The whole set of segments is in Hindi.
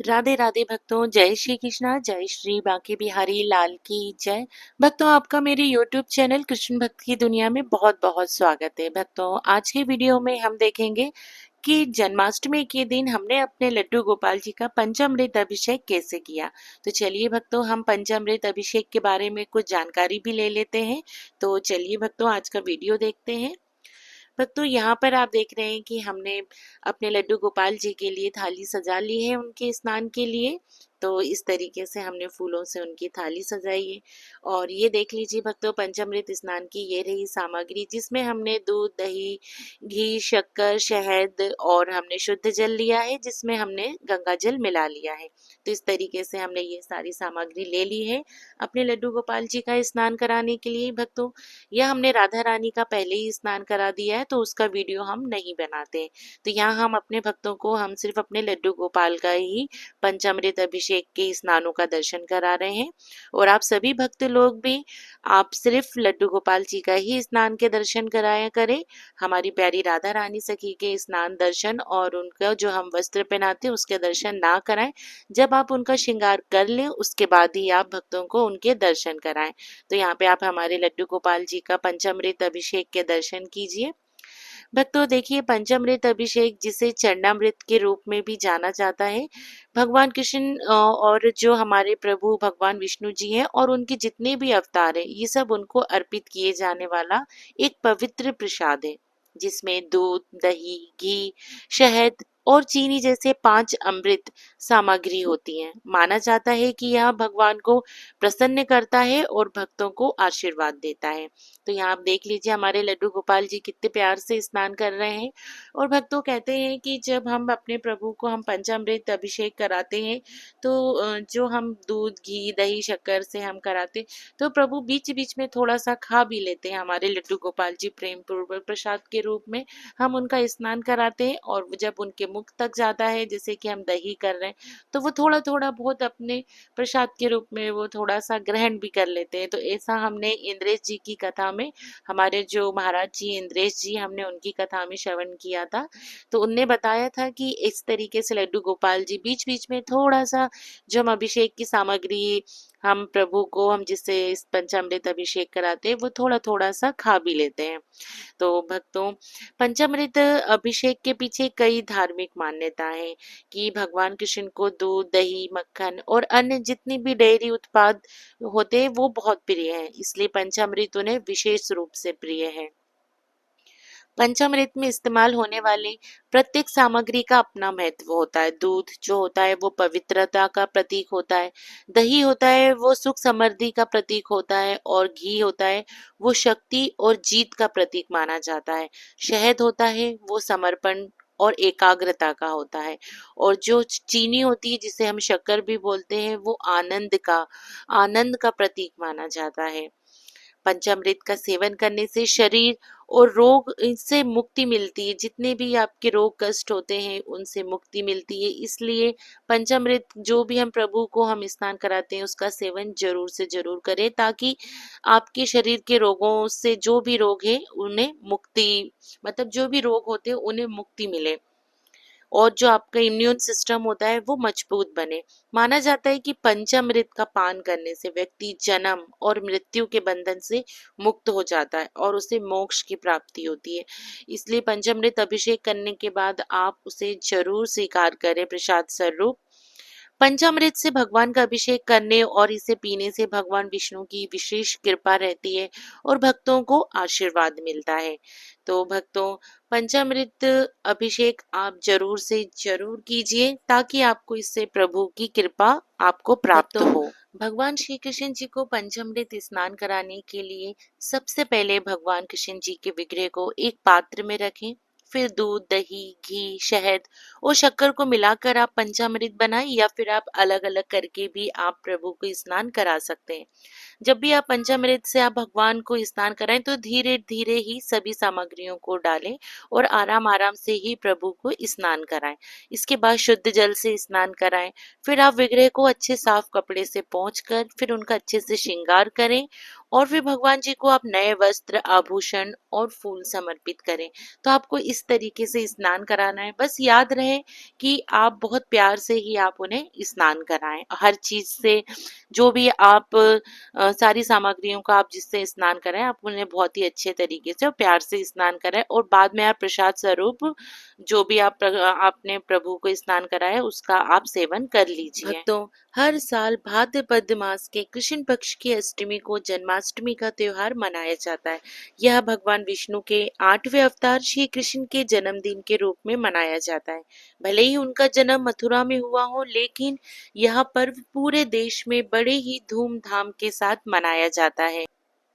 राधे राधे भक्तों, जय श्री कृष्णा, जय श्री बांके बिहारी लाल की जय। भक्तों, आपका मेरे YouTube चैनल कृष्ण भक्त की दुनिया में बहुत बहुत स्वागत है। भक्तों, आज के वीडियो में हम देखेंगे कि जन्माष्टमी के दिन हमने अपने लड्डू गोपाल जी का पंचामृत अभिषेक कैसे किया। तो चलिए भक्तों, हम पंचामृत अभिषेक के बारे में कुछ जानकारी भी ले लेते हैं। तो चलिए भक्तों, आज का वीडियो देखते हैं। भक्तों, यहाँ पर आप देख रहे हैं कि हमने अपने लड्डू गोपाल जी के लिए थाली सजा ली है उनके स्नान के लिए। तो इस तरीके से हमने फूलों से उनकी थाली सजाई है। और ये देख लीजिए भक्तों, पंचामृत स्नान की ये रही सामग्री, जिसमें हमने दूध, दही, घी, शक्कर, शहद और हमने शुद्ध जल लिया है, जिसमें हमने गंगा जल मिला लिया है। तो इस तरीके से हमने ये सारी सामग्री ले ली है अपने लड्डू गोपाल जी का स्नान कराने के लिए। भक्तों, यह हमने राधा रानी का पहले ही स्नान करा दिया है, तो उसका वीडियो हम नहीं बनाते। तो यहाँ हम अपने भक्तों को हम सिर्फ अपने लड्डू गोपाल का ही पंचामृत अभिषेक के स्नानों का दर्शन करा रहे हैं। और आप सभी भक्त लोग भी आप सिर्फ लड्डू गोपाल जी का ही स्नान के दर्शन कराया करें। हमारी प्यारी राधा रानी सखी के स्नान दर्शन और उनका जो हम वस्त्र पहनाते हैं उसके दर्शन ना कराएं। जब आप उनका श्रृंगार कर लें उसके बाद ही आप भक्तों को उनके दर्शन कराएं। तो यहाँ पे आप हमारे लड्डू गोपाल जी का पंचामृत अभिषेक के दर्शन कीजिए। भक्तों, देखिए, पंचामृत अभिषेक जिसे चरणामृत के रूप में भी जाना जाता है, भगवान कृष्ण और जो हमारे प्रभु भगवान विष्णु जी हैं और उनके जितने भी अवतार हैं, ये सब उनको अर्पित किए जाने वाला एक पवित्र प्रसाद है, जिसमें दूध, दही, घी, शहद और चीनी जैसे 5 अमृत सामग्री होती हैं। माना जाता है कि यह भगवान को प्रसन्न करता है और भक्तों को आशीर्वाद देता है। तो यहाँ आप देख लीजिए, हमारे लड्डू गोपाल जी कितने प्यार से स्नान कर रहे हैं। और भक्तों, कहते हैं कि जब हम अपने प्रभु को हम पंचामृत अभिषेक कराते हैं, तो जो हम दूध, घी, दही, शक्कर से हम कराते, तो प्रभु बीच बीच में थोड़ा सा खा भी लेते हैं। हमारे लड्डू गोपाल जी प्रेम पूर्वक प्रसाद के रूप में हम उनका स्नान कराते हैं। और जब उनके मुख तक जाता है, जैसे कि हम दही कर रहे हैं, तो वो थोड़ा थोड़ा बहुत अपने प्रसाद के रूप में वो थोड़ा सा ग्रहण भी कर लेते हैं। तो ऐसा हमने इंद्रेश जी की कथा में, हमारे जो महाराज जी इंद्रेश जी, हमने उनकी कथा में श्रवण किया था। तो उनने बताया था कि इस तरीके से लड्डू गोपाल जी बीच बीच में थोड़ा सा जो हम अभिषेक की सामग्री हम प्रभु को हम जिससे इस पंचामृत अभिषेक कराते हैं, वो थोड़ा थोड़ा सा खा भी लेते हैं। तो भक्तों, पंचामृत अभिषेक के पीछे कई धार्मिक मान्यताएं हैं कि भगवान कृष्ण को दूध, दही, मक्खन और अन्य जितनी भी डेयरी उत्पाद होते हैं वो बहुत प्रिय हैं, इसलिए पंचामृत उन्हें विशेष रूप से प्रिय है। पंचामृत में इस्तेमाल होने वाली प्रत्येक सामग्री का अपना महत्व होता है। दूध जो होता है वो पवित्रता का प्रतीक होता है, दही होता है वो सुख समृद्धि का प्रतीक होता है, और घी होता है वो शक्ति और जीत का प्रतीक माना जाता है। शहद होता है वो समर्पण और एकाग्रता का होता है, और जो चीनी होती है जिसे हम शक्कर भी बोलते हैं, वो आनंद का प्रतीक माना जाता है। पंचामृत का सेवन करने से शरीर और रोग से मुक्ति मिलती है। जितने भी आपके रोग कष्ट होते हैं उनसे मुक्ति मिलती है। इसलिए पंचामृत जो भी हम प्रभु को हम स्नान कराते हैं उसका सेवन जरूर से जरूर करें, ताकि आपके शरीर के रोगों से जो भी रोग है उन्हें मुक्ति, मतलब जो भी रोग होते हैं उन्हें मुक्ति मिले, और जो आपका इम्यून सिस्टम होता है वो मजबूत बने। माना जाता है कि पंचामृत का पान करने से व्यक्ति जन्म और मृत्यु के बंधन से मुक्त हो जाता है और उसे मोक्ष की प्राप्ति होती है। इसलिए पंचामृत अभिषेक करने के बाद आप उसे जरूर स्वीकार करें प्रसाद स्वरूप। पंचामृत से भगवान का अभिषेक करने और इसे पीने से भगवान विष्णु की विशेष कृपा रहती है और भक्तों को आशीर्वाद मिलता है। तो भक्तों, पंचामृत अभिषेक आप जरूर से जरूर कीजिए, ताकि आपको इससे प्रभु की कृपा आपको प्राप्त हो। भगवान श्री कृष्ण जी को पंचामृत स्नान कराने के लिए सबसे पहले भगवान कृष्ण जी के विग्रह को एक पात्र में रखें। फिर दूध, दही, घी, शहद और शक्कर को मिलाकर आप पंचामृत बनाएं, या फिर आप अलग अलग करके भी आप प्रभु को स्नान करा सकते हैं। जब भी आप पंचामृत से आप भगवान को स्नान कराएं, तो धीरे धीरे ही सभी सामग्रियों को डालें और आराम आराम से ही प्रभु को स्नान कराएं। इसके बाद शुद्ध जल से स्नान कराएं। फिर आप विग्रह को अच्छे साफ कपड़े से पोंछकर फिर उनका अच्छे से श्रृंगार करें और फिर भगवान जी को आप नए वस्त्र, आभूषण और फूल समर्पित करें। तो आपको इस तरीके से स्नान कराना है। बस याद रहे कि आप बहुत प्यार से ही आप उन्हें स्नान कराएं। हर चीज से जो भी आप सारी सामग्रियों का आप जिससे स्नान कराएं, आप उन्हें बहुत ही अच्छे तरीके से और प्यार से स्नान कराएं, और बाद में आप प्रसाद स्वरूप जो भी आपने प्रभु को स्नान कराया उसका आप सेवन कर लीजिए। भक्तों, हर साल भाद्रपद मास के कृष्ण पक्ष की अष्टमी को जन्माष्टमी का त्योहार मनाया जाता है। यह भगवान विष्णु के 8वें अवतार श्री कृष्ण के जन्मदिन के रूप में मनाया जाता है। भले ही उनका जन्म मथुरा में हुआ हो, लेकिन यह पर्व पूरे देश में बड़े ही धूमधाम के साथ मनाया जाता है।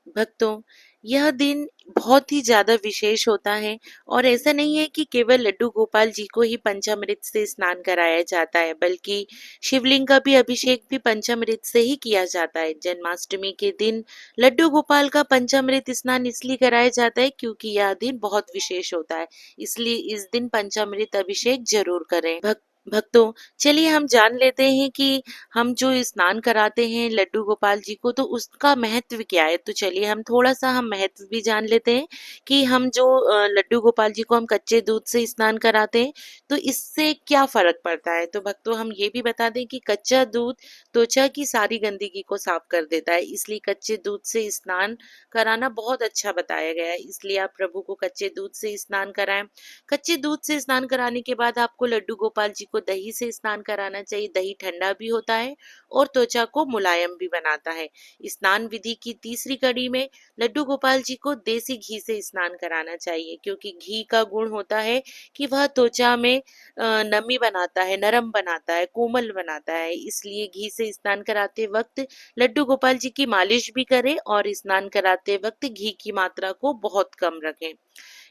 भक्तों, यह दिन बहुत ही ज्यादा विशेष होता है, और ऐसा नहीं है कि केवल लड्डू गोपाल जी को ही पंचामृत से स्नान कराया जाता है, बल्कि शिवलिंग का भी अभिषेक भी पंचामृत से ही किया जाता है। जन्माष्टमी के दिन लड्डू गोपाल का पंचामृत स्नान इसलिए कराया जाता है क्योंकि यह दिन बहुत विशेष होता है, इसलिए इस दिन पंचामृत अभिषेक जरूर करें। भक्तों, चलिए हम जान लेते हैं कि हम जो स्नान कराते हैं लड्डू गोपाल जी को, तो उसका महत्व क्या है। तो चलिए हम महत्व भी जान लेते हैं कि हम जो लड्डू गोपाल जी को हम कच्चे दूध से स्नान कराते हैं, तो इससे क्या फर्क पड़ता है। तो भक्तों, हम ये भी बता दें कि कच्चा दूध त्वचा की सारी गंदगी को साफ कर देता है, इसलिए कच्चे दूध से स्नान कराना बहुत अच्छा बताया गया है। इसलिए आप प्रभु को कच्चे दूध से स्नान कराएं। कच्चे दूध से स्नान कराने के बाद आपको लड्डू गोपाल जी को दही से स्नान कराना चाहिए। दही ठंडा भी होता है और त्वचा को मुलायम भी बनाता है। स्नान विधि की तीसरी कड़ी में लड्डू गोपाल जी को देसी घी से स्नान कराना चाहिए, क्योंकि घी का गुण होता है कि वह त्वचा में नमी बनाता है, नरम बनाता है, कोमल बनाता है। इसलिए घी से स्नान कराते वक्त लड्डू गोपाल जी की मालिश भी करें, और स्नान कराते वक्त घी की मात्रा को बहुत कम रखें।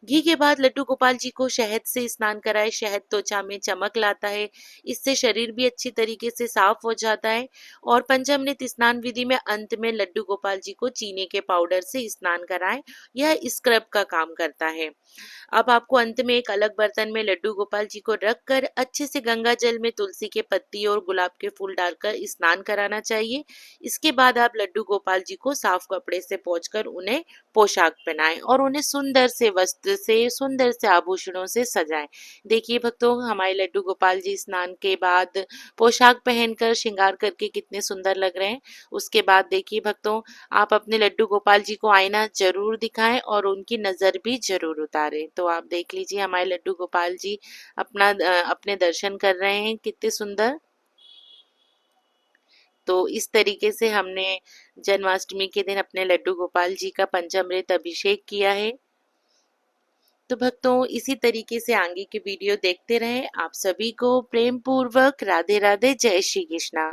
घी के बाद लड्डू गोपाल जी को शहद से स्नान कराएं। शहद त्वचा में चमक लाता है, इससे शरीर भी अच्छी तरीके से साफ हो जाता है। और पंचामृत स्नान विधि में अंत में लड्डू गोपाल जी को चीनी के पाउडर से स्नान कराएं। यह स्क्रब का काम करता है। अब आपको अंत में एक अलग बर्तन में लड्डू गोपाल जी को रखकर अच्छे से गंगा जल में तुलसी के पत्ती और गुलाब के फूल डालकर स्नान कराना चाहिए। इसके बाद आप लड्डू गोपाल जी को साफ कपड़े से पोंछकर उन्हें पोशाक पहनाएं, और उन्हें सुंदर से वस्त्र से, सुंदर से आभूषणों से सजाएं। देखिए भक्तों, हमारे लड्डू गोपाल जी स्नान के बाद पोशाक पहनकर श्रृंगार करके कितने सुंदर लग रहे हैं। उसके बाद देखिए भक्तों, आप अपने लड्डू गोपाल जी को आईना जरूर दिखाएं और उनकी नजर भी जरूर उतारें। तो आप देख लीजिए, हमारे लड्डू गोपाल जी अपने दर्शन कर रहे हैं, कितने सुंदर। तो इस तरीके से हमने जन्माष्टमी के दिन अपने लड्डू गोपाल जी का पंचामृत अभिषेक किया है। तो भक्तों, इसी तरीके से आगे की वीडियो देखते रहें। आप सभी को प्रेम पूर्वक राधे राधे, जय श्री कृष्णा।